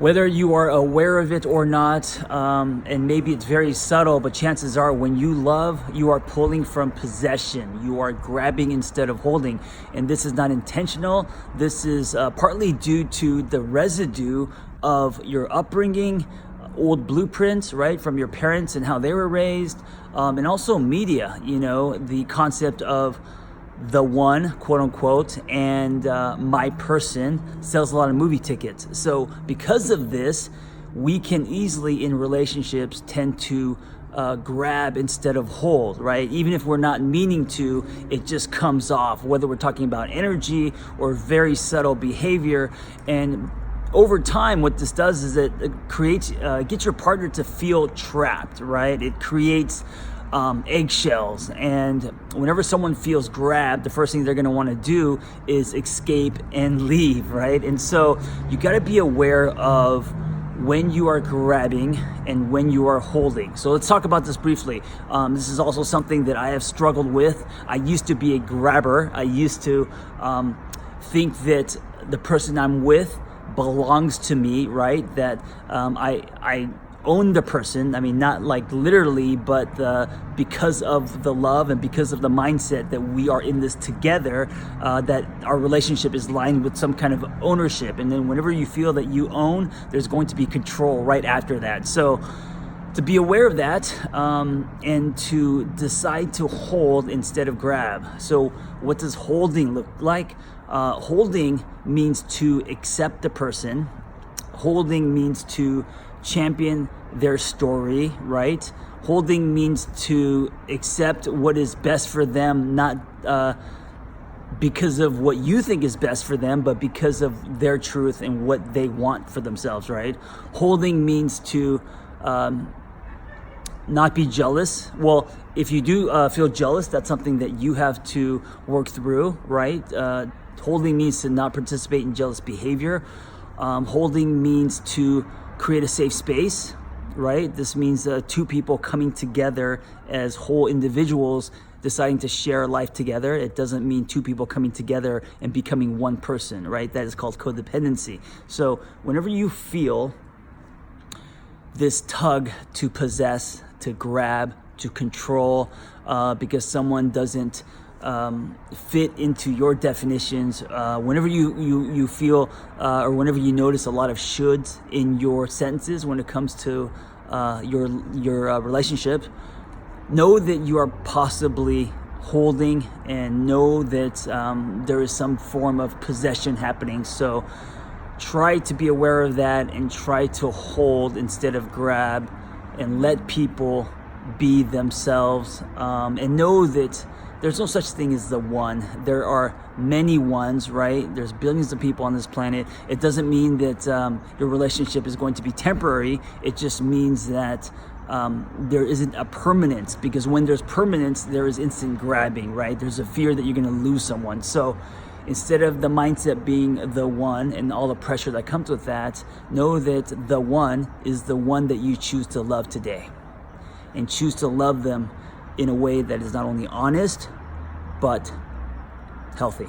Whether you are aware of it or not, and maybe it's very subtle, but chances are when you love, you are pulling from possession. You are grabbing instead of holding. And this is not intentional. This is partly due to the residue of your upbringing, old blueprints, right, from your parents and how they were raised, and also media, the concept of the one, quote unquote, and my person sells a lot of movie tickets. So because of this, we can easily in relationships tend to grab instead of hold, right? Even if we're not meaning to, it just comes off, whether we're talking about energy or very subtle behavior. And over time, what this does is it creates, gets your partner to feel trapped, right? It creates eggshells, and whenever someone feels grabbed, the first thing they're going to want to do is escape and leave, right? And so you got to be aware of when you are grabbing and when you are holding. So let's talk about this briefly. This is also something that I have struggled with. I used to be a grabber. I used to think that the person I'm with belongs to me, right? That I own the person. I mean, not like literally, but because of the love and because of the mindset that we are in this together, that our relationship is lined with some kind of ownership. And then whenever you feel that you own, there's going to be control right after that. So to be aware of that, and to decide to hold instead of grab. So what does holding look like? Holding means to accept the person. Holding means to champion their story, right? Holding means to accept what is best for them, not because of what you think is best for them, but because of their truth and what they want for themselves, right? Holding means to not be jealous. Well, if you do feel jealous, that's something that you have to work through, right? Holding means to not participate in jealous behavior. Holding means to create a safe space, right? This means two people coming together as whole individuals deciding to share life together. It doesn't mean two people coming together and becoming one person, right? That is called codependency. So whenever you feel this tug to possess, to grab, to control, because someone doesn't fit into your definitions, whenever you feel or whenever you notice a lot of shoulds in your sentences when it comes to your relationship, know that you are possibly holding, and know that there is some form of possession happening. So try to be aware of that and try to hold instead of grab, and let people be themselves, and know that there's no such thing as the one. There are many ones, right? There's billions of people on this planet. It doesn't mean that your relationship is going to be temporary. It just means that there isn't a permanence, because when there's permanence, there is instant grabbing, right? There's a fear that you're going to lose someone. So instead of the mindset being the one and all the pressure that comes with that, know that the one is the one that you choose to love today, and choose to love them in a way that is not only honest, but healthy.